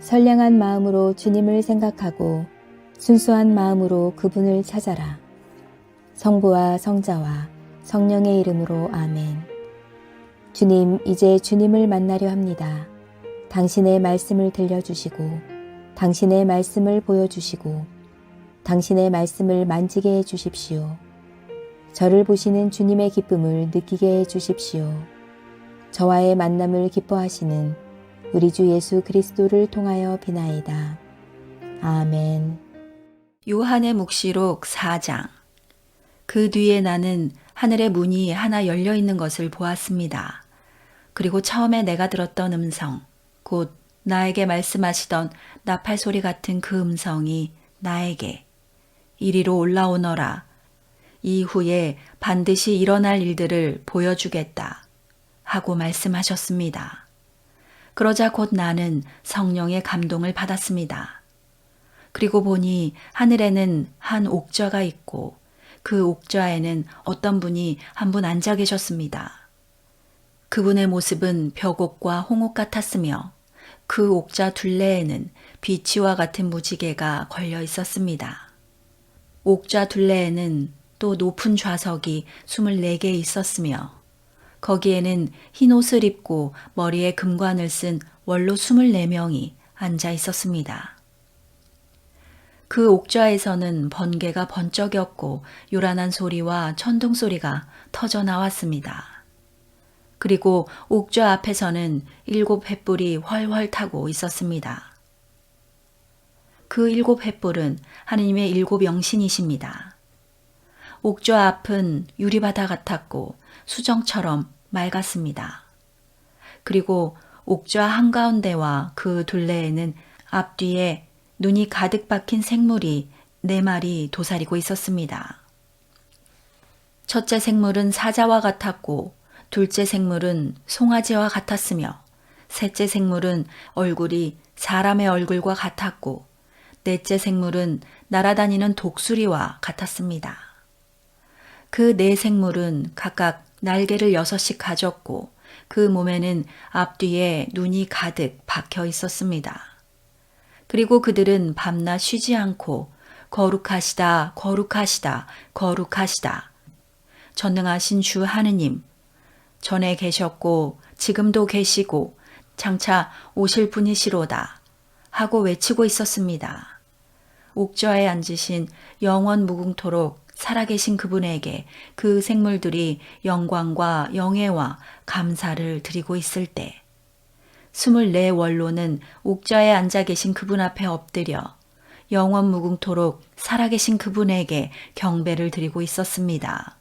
선량한 마음으로 주님을 생각하고 순수한 마음으로 그분을 찾아라. 성부와 성자와 성령의 이름으로 아멘. 주님, 이제 주님을 만나려 합니다. 당신의 말씀을 들려주시고 당신의 말씀을 보여주시고 당신의 말씀을 만지게 해주십시오. 저를 보시는 주님의 기쁨을 느끼게 해주십시오. 저와의 만남을 기뻐하시는 우리 주 예수 그리스도를 통하여 비나이다. 아멘. 요한의 묵시록 4장. 그 뒤에 나는 하늘의 문이 하나 열려 있는 것을 보았습니다. 그리고 처음에 내가 들었던 음성, 곧 나에게 말씀하시던 나팔 소리 같은 그 음성이 나에게 이리로 올라오너라. 이후에 반드시 일어날 일들을 보여주겠다 하고 말씀하셨습니다. 그러자 곧 나는 성령의 감동을 받았습니다. 그리고 보니 하늘에는 한 옥좌가 있고 그 옥좌에는 어떤 분이 한 분 앉아 계셨습니다. 그분의 모습은 벽옥과 홍옥 같았으며 그 옥좌 둘레에는 비치와 같은 무지개가 걸려 있었습니다. 옥좌 둘레에는 또 높은 좌석이 24개 있었으며 거기에는 흰 옷을 입고 머리에 금관을 쓴 원로 24명이 앉아 있었습니다. 그 옥좌에서는 번개가 번쩍였고 요란한 소리와 천둥 소리가 터져 나왔습니다. 그리고 옥좌 앞에서는 7 횃불이 훨훨 타고 있었습니다. 그 7 횃불은 하느님의 7 영신이십니다. 옥좌 앞은 유리바다 같았고 수정처럼 맑았습니다. 그리고 옥좌 한가운데와 그 둘레에는 앞뒤에 눈이 가득 박힌 생물이 4마리 도사리고 있었습니다. 첫째 생물은 사자와 같았고 둘째 생물은 송아지와 같았으며 셋째 생물은 얼굴이 사람의 얼굴과 같았고 넷째 생물은 날아다니는 독수리와 같았습니다. 그 4 생물은 각각 날개를 6씩 가졌고 그 몸에는 앞뒤에 눈이 가득 박혀 있었습니다. 그리고 그들은 밤낮 쉬지 않고 거룩하시다, 거룩하시다, 거룩하시다. 전능하신 주 하느님, 전에 계셨고 지금도 계시고 장차 오실 분이시로다 하고 외치고 있었습니다. 옥좌에 앉으신 영원 무궁토록 살아계신 그분에게 그 생물들이 영광과 영예와 감사를 드리고 있을 때 24 원로는 옥좌에 앉아 계신 그분 앞에 엎드려 영원 무궁토록 살아계신 그분에게 경배를 드리고 있었습니다.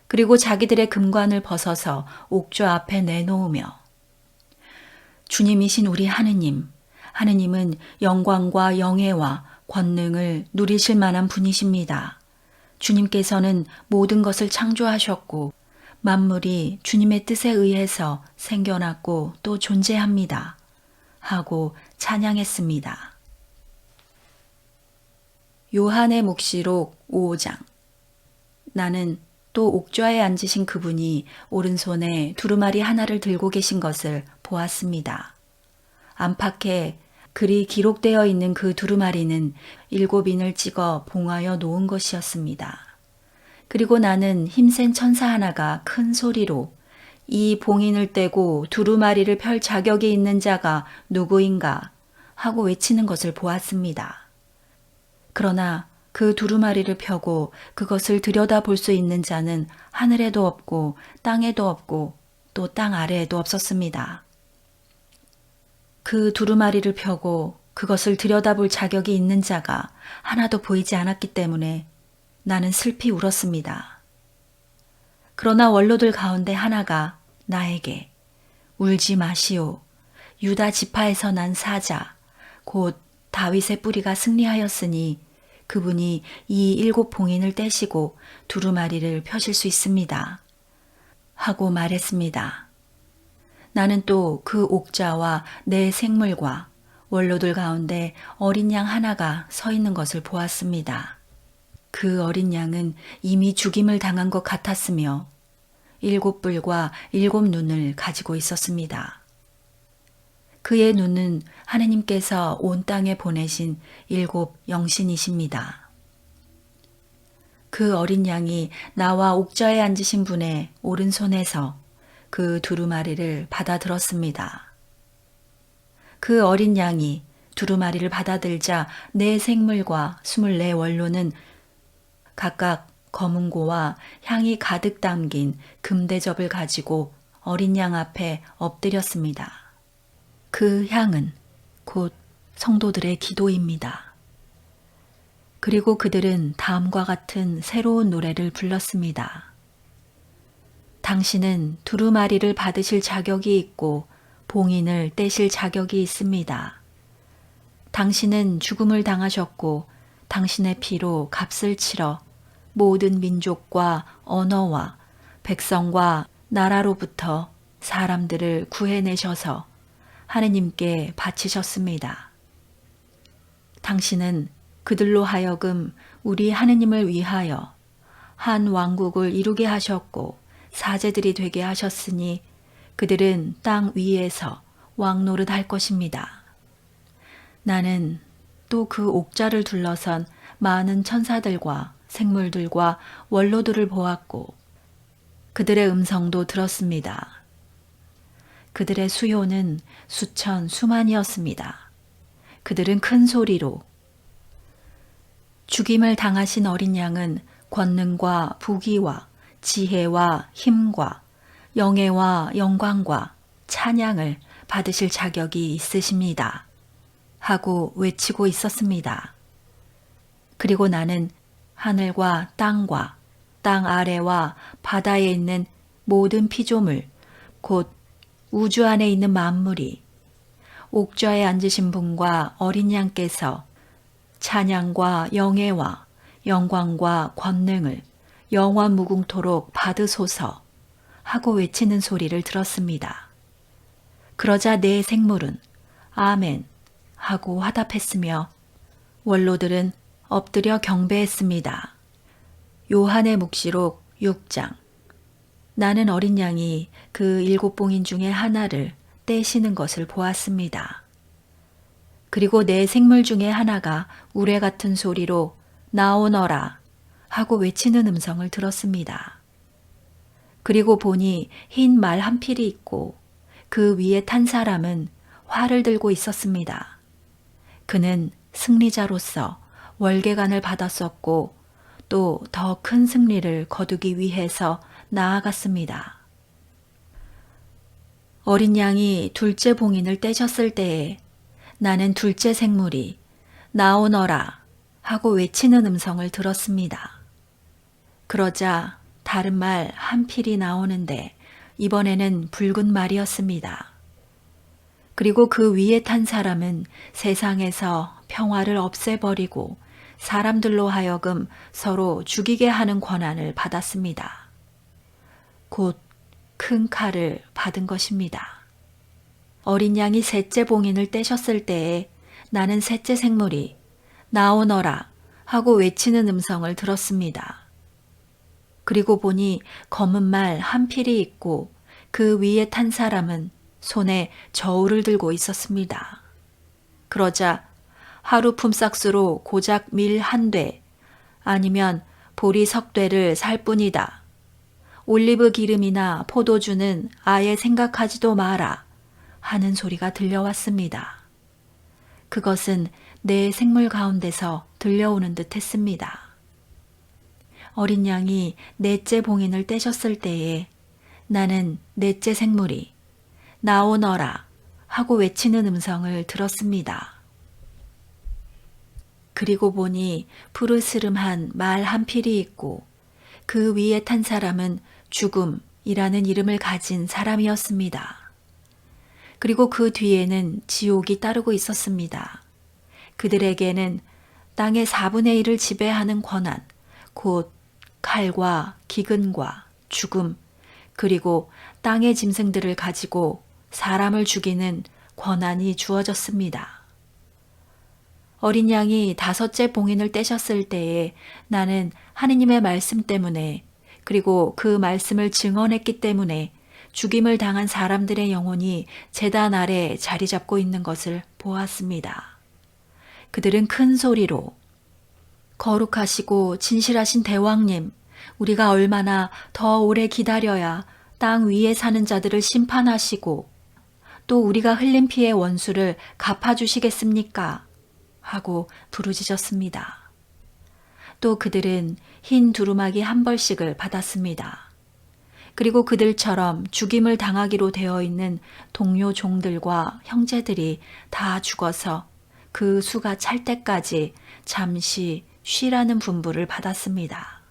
그리고 자기들의 금관을 벗어서 옥좌 앞에 내놓으며 주님이신 우리 하느님, 하느님은 영광과 영예와 권능을 누리실 만한 분이십니다. 주님께서는 모든 것을 창조하셨고 만물이 주님의 뜻에 의해서 생겨났고 또 존재합니다. 하고 찬양했습니다. 요한의 묵시록 5장. 나는 또 옥좌에 앉으신 그분이 오른손에 두루마리 하나를 들고 계신 것을 보았습니다. 안팎에 글이 기록되어 있는 그 두루마리는 7인을 찍어 봉하여 놓은 것이었습니다. 그리고 나는 힘센 천사 하나가 큰 소리로 이 봉인을 떼고 두루마리를 펼 자격이 있는 자가 누구인가 하고 외치는 것을 보았습니다. 그러나 그 두루마리를 펴고 그것을 들여다볼 수 있는 자는 하늘에도 없고 땅에도 없고 또 땅 아래에도 없었습니다. 그 두루마리를 펴고 그것을 들여다볼 자격이 있는 자가 하나도 보이지 않았기 때문에 나는 슬피 울었습니다. 그러나 원로들 가운데 하나가 나에게 울지 마시오. 유다 지파에서 난 사자, 곧 다윗의 뿌리가 승리하였으니 그분이 이 7 봉인을 떼시고 두루마리를 펴실 수 있습니다. 하고 말했습니다. 나는 또 그 옥좌와 내 생물과 원로들 가운데 어린 양 하나가 서 있는 것을 보았습니다. 그 어린 양은 이미 죽임을 당한 것 같았으며 7 뿔과 7 눈을 가지고 있었습니다. 그의 눈은 하느님께서 온 땅에 보내신 7 영신이십니다. 그 어린 양이 나와 옥좌에 앉으신 분의 오른손에서 그 두루마리를 받아들었습니다. 그 어린 양이 두루마리를 받아들자 네 생물과 24 원로는 각각 검은고와 향이 가득 담긴 금대접을 가지고 어린 양 앞에 엎드렸습니다. 그 향은 곧 성도들의 기도입니다. 그리고 그들은 다음과 같은 새로운 노래를 불렀습니다. 당신은 두루마리를 받으실 자격이 있고 봉인을 떼실 자격이 있습니다. 당신은 죽음을 당하셨고 당신의 피로 값을 치러 모든 민족과 언어와 백성과 나라로부터 사람들을 구해내셔서 하느님께 바치셨습니다. 당신은 그들로 하여금 우리 하느님을 위하여 한 왕국을 이루게 하셨고 사제들이 되게 하셨으니 그들은 땅 위에서 왕노릇 할 것입니다. 나는 또 그 옥좌를 둘러선 많은 천사들과 생물들과 원로들을 보았고 그들의 음성도 들었습니다. 그들의 수요는 수천 수만이었습니다. 그들은 큰 소리로 죽임을 당하신 어린 양은 권능과 부귀와 지혜와 힘과 영예와 영광과 찬양을 받으실 자격이 있으십니다. 하고 외치고 있었습니다. 그리고 나는 하늘과 땅과 땅 아래와 바다에 있는 모든 피조물, 곧 우주 안에 있는 만물이 옥좌에 앉으신 분과 어린 양께서 찬양과 영예와 영광과 권능을 영원 무궁토록 받으소서 하고 외치는 소리를 들었습니다. 그러자 네 생물은 아멘 하고 화답했으며 원로들은 엎드려 경배했습니다. 요한의 묵시록 6장. 나는 어린 양이 그 7 봉인 중에 하나를 떼시는 것을 보았습니다. 그리고 네 생물 중에 하나가 우레 같은 소리로 나오너라 하고 외치는 음성을 들었습니다. 그리고 보니 흰 말 한 필이 있고 그 위에 탄 사람은 활을 들고 있었습니다. 그는 승리자로서 월계관을 받았었고 또 더 큰 승리를 거두기 위해서 나아갔습니다. 어린 양이 둘째 봉인을 떼셨을 때에 나는 둘째 생물이 나오너라 하고 외치는 음성을 들었습니다. 그러자 다른 말 한 필이 나오는데 이번에는 붉은 말이었습니다. 그리고 그 위에 탄 사람은 세상에서 평화를 없애버리고 사람들로 하여금 서로 죽이게 하는 권한을 받았습니다. 곧 큰 칼을 받은 것입니다. 어린 양이 셋째 봉인을 떼셨을 때에 나는 셋째 생물이 나오너라 하고 외치는 음성을 들었습니다. 그리고 보니 검은 말 한 필이 있고 그 위에 탄 사람은 손에 저울을 들고 있었습니다. 그러자 하루 품삯으로 고작 밀 한 돼 아니면 보리 석 되를 살 뿐이다. 올리브 기름이나 포도주는 아예 생각하지도 마라 하는 소리가 들려왔습니다. 그것은 내 생물 가운데서 들려오는 듯 했습니다. 어린 양이 넷째 봉인을 떼셨을 때에 나는 넷째 생물이 나오너라 하고 외치는 음성을 들었습니다. 그리고 보니 푸르스름한 말 한 필이 있고 그 위에 탄 사람은 죽음이라는 이름을 가진 사람이었습니다. 그리고 그 뒤에는 지옥이 따르고 있었습니다. 그들에게는 땅의 4분의 1을 지배하는 권한, 곧 칼과 기근과 죽음, 그리고 땅의 짐승들을 가지고 사람을 죽이는 권한이 주어졌습니다. 어린 양이 5째 봉인을 떼셨을 때에 나는 하느님의 말씀 때문에 그리고 그 말씀을 증언했기 때문에 죽임을 당한 사람들의 영혼이 제단 아래 자리 잡고 있는 것을 보았습니다. 그들은 큰 소리로 거룩하시고 진실하신 대왕님, 우리가 얼마나 더 오래 기다려야 땅 위에 사는 자들을 심판하시고 또 우리가 흘린 피의 원수를 갚아주시겠습니까? 하고 부르짖었습니다. 또 그들은 흰 두루마기 한 벌씩을 받았습니다. 그리고 그들처럼 죽임을 당하기로 되어 있는 동료 종들과 형제들이 다 죽어서 그 수가 찰 때까지 잠시 쉬라는 분부를 받았습니다.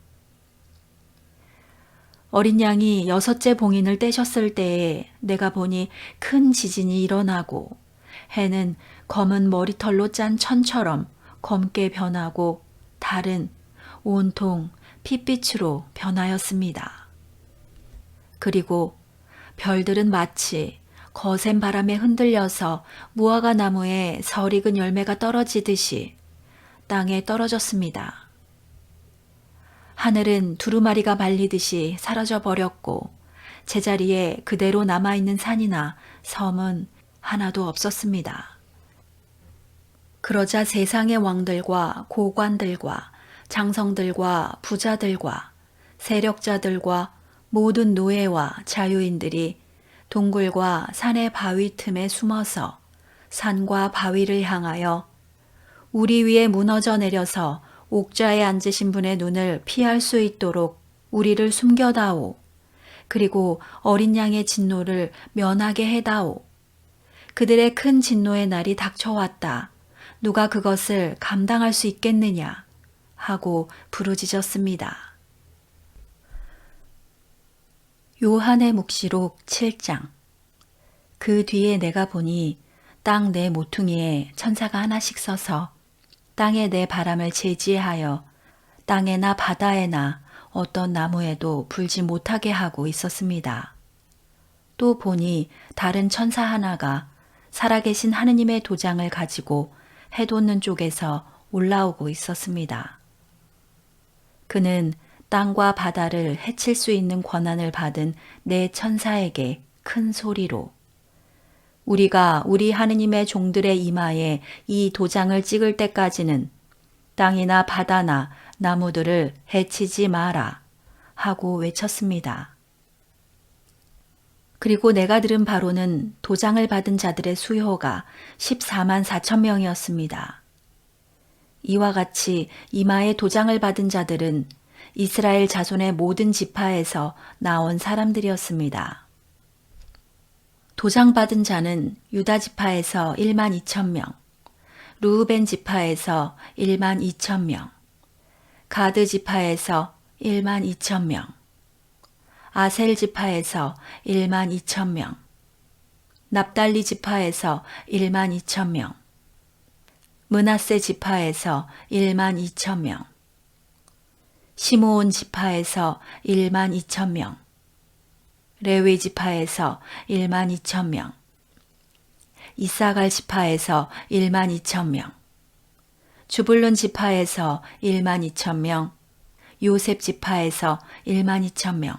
어린 양이 6째 봉인을 떼셨을 때에 내가 보니 큰 지진이 일어나고 해는 검은 머리털로 짠 천처럼 검게 변하고 달은 온통 핏빛으로 변하였습니다. 그리고 별들은 마치 거센 바람에 흔들려서 무화과 나무에 설익은 열매가 떨어지듯이 땅에 떨어졌습니다. 하늘은 두루마리가 말리듯이 사라져 버렸고 제자리에 그대로 남아있는 산이나 섬은 하나도 없었습니다. 그러자 세상의 왕들과 고관들과 장성들과 부자들과 세력자들과 모든 노예와 자유인들이 동굴과 산의 바위 틈에 숨어서 산과 바위를 향하여 우리 위에 무너져 내려서 옥좌에 앉으신 분의 눈을 피할 수 있도록 우리를 숨겨다오. 그리고 어린 양의 진노를 면하게 해다오. 그들의 큰 진노의 날이 닥쳐왔다. 누가 그것을 감당할 수 있겠느냐? 하고 부르짖었습니다. 요한의 묵시록 7장. 그 뒤에 내가 보니 땅 내 모퉁이에 천사가 하나씩 서서 땅에 내 바람을 제지하여 땅에나 바다에나 어떤 나무에도 불지 못하게 하고 있었습니다. 또 보니 다른 천사 하나가 살아계신 하느님의 도장을 가지고 해 돋는 쪽에서 올라오고 있었습니다. 그는 땅과 바다를 해칠 수 있는 권한을 받은 네 천사에게 큰 소리로 우리가 우리 하느님의 종들의 이마에 이 도장을 찍을 때까지는 땅이나 바다나 나무들을 해치지 마라 하고 외쳤습니다. 그리고 내가 들은 바로는 도장을 받은 자들의 수효가 14만 4천 명이었습니다. 이와 같이 이마에 도장을 받은 자들은 이스라엘 자손의 모든 지파에서 나온 사람들이었습니다. 도장받은 자는 유다 지파에서 1만 2천 명, 루우벤 지파에서 1만 2천 명, 가드 지파에서 1만 2천 명, 아셀 지파에서 1만 2천 명, 납달리 지파에서 1만 2천 명, 므낫세 지파에서 1만 2천 명, 시므온 지파에서 1만 2천 명, 레위 지파에서 1만 2천 명, 이사갈 지파에서 1만 2천 명, 주불론 지파에서 1만 2천 명, 요셉 지파에서 1만 2천 명,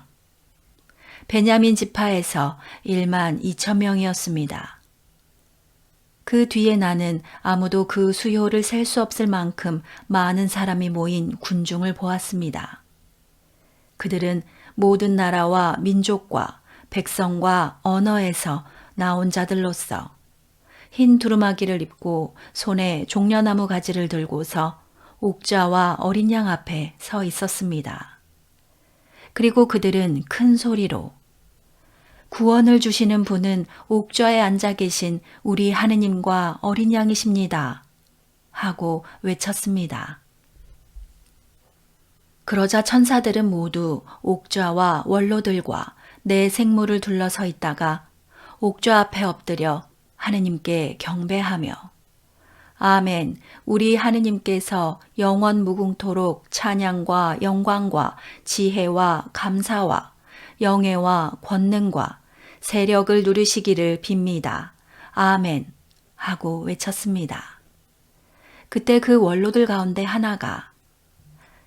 베냐민 지파에서 1만 2천 명이었습니다. 그 뒤에 나는 아무도 그 수요를 셀 수 없을 만큼 많은 사람이 모인 군중을 보았습니다. 그들은 모든 나라와 민족과 백성과 언어에서 나온 자들로서 흰 두루마기를 입고 손에 종려나무 가지를 들고서 옥좌와 어린 양 앞에 서 있었습니다. 그리고 그들은 큰 소리로 구원을 주시는 분은 옥좌에 앉아 계신 우리 하느님과 어린 양이십니다. 하고 외쳤습니다. 그러자 천사들은 모두 옥좌와 원로들과 내 생물을 둘러서 있다가 옥좌 앞에 엎드려 하느님께 경배하며 아멘, 우리 하느님께서 영원 무궁토록 찬양과 영광과 지혜와 감사와 영예와 권능과 세력을 누리시기를 빕니다. 아멘 하고 외쳤습니다. 그때 그 원로들 가운데 하나가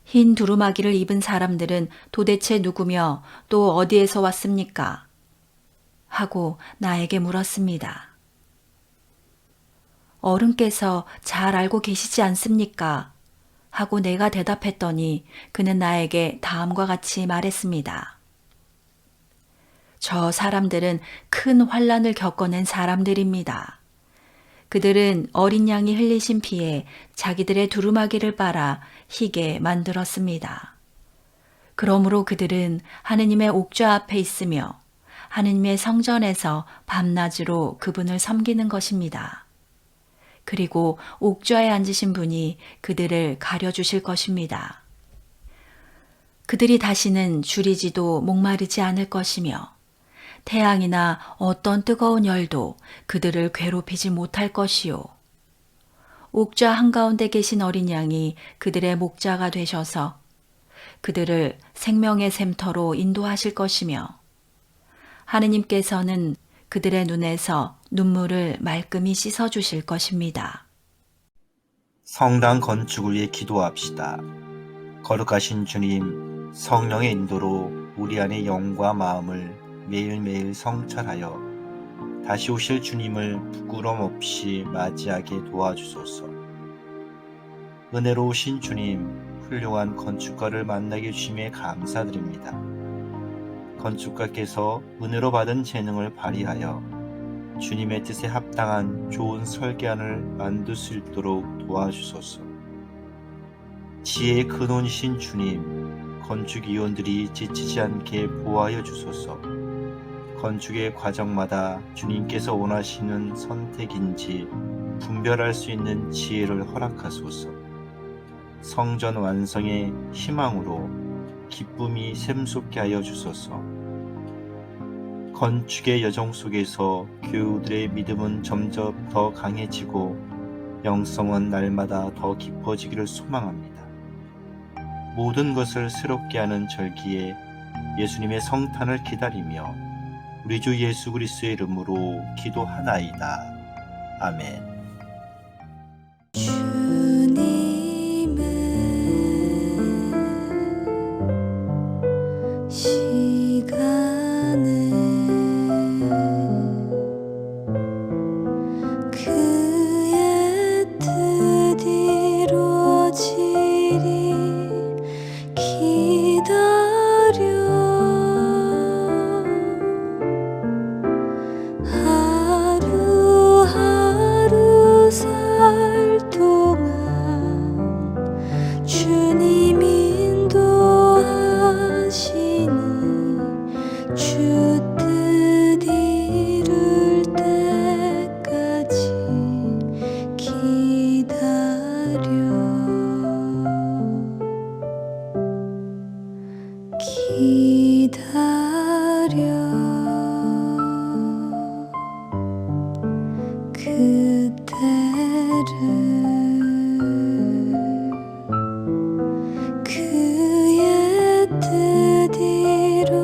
흰 두루마기를 입은 사람들은 도대체 누구며 또 어디에서 왔습니까? 하고 나에게 물었습니다. 어른께서 잘 알고 계시지 않습니까? 하고 내가 대답했더니 그는 나에게 다음과 같이 말했습니다. 저 사람들은 큰 환난을 겪어낸 사람들입니다. 그들은 어린 양이 흘리신 피에 자기들의 두루마기를 빨아 희게 만들었습니다. 그러므로 그들은 하느님의 옥좌 앞에 있으며 하느님의 성전에서 밤낮으로 그분을 섬기는 것입니다. 그리고 옥좌에 앉으신 분이 그들을 가려주실 것입니다. 그들이 다시는 줄이지도 목마르지 않을 것이며 태양이나 어떤 뜨거운 열도 그들을 괴롭히지 못할 것이요. 옥좌 한가운데 계신 어린 양이 그들의 목자가 되셔서 그들을 생명의 샘터로 인도하실 것이며 하느님께서는 그들의 눈에서 눈물을 말끔히 씻어주실 것입니다. 성당 건축을 위해 기도합시다. 거룩하신 주님, 성령의 인도로 우리 안의 영과 마음을 매일매일 성찰하여 다시 오실 주님을 부끄럼 없이 맞이하게 도와주소서. 은혜로우신 주님, 훌륭한 건축가를 만나게 해주심에 감사드립니다. 건축가께서 은혜로 받은 재능을 발휘하여 주님의 뜻에 합당한 좋은 설계안을 만들 수 있도록 도와주소서. 지혜의 근원이신 주님, 건축위원들이 지치지 않게 보호하여 주소서. 건축의 과정마다 주님께서 원하시는 선택인지 분별할 수 있는 지혜를 허락하소서. 성전 완성의 희망으로 기쁨이 샘솟게 하여 주소서. 건축의 여정 속에서 교우들의 믿음은 점점 더 강해지고 영성은 날마다 더 깊어지기를 소망합니다. 모든 것을 새롭게 하는 절기에 예수님의 성탄을 기다리며 우리 주 예수 그리스도의 이름으로 기도하나이다. 아멘. 주님은 시간을 그의 뜻 이루어지리 기다려 하루하루 살 동안 주님 인도하시니 주 뜻 이룰 때까지 기다려 그때를 그의 뜻 이루어지리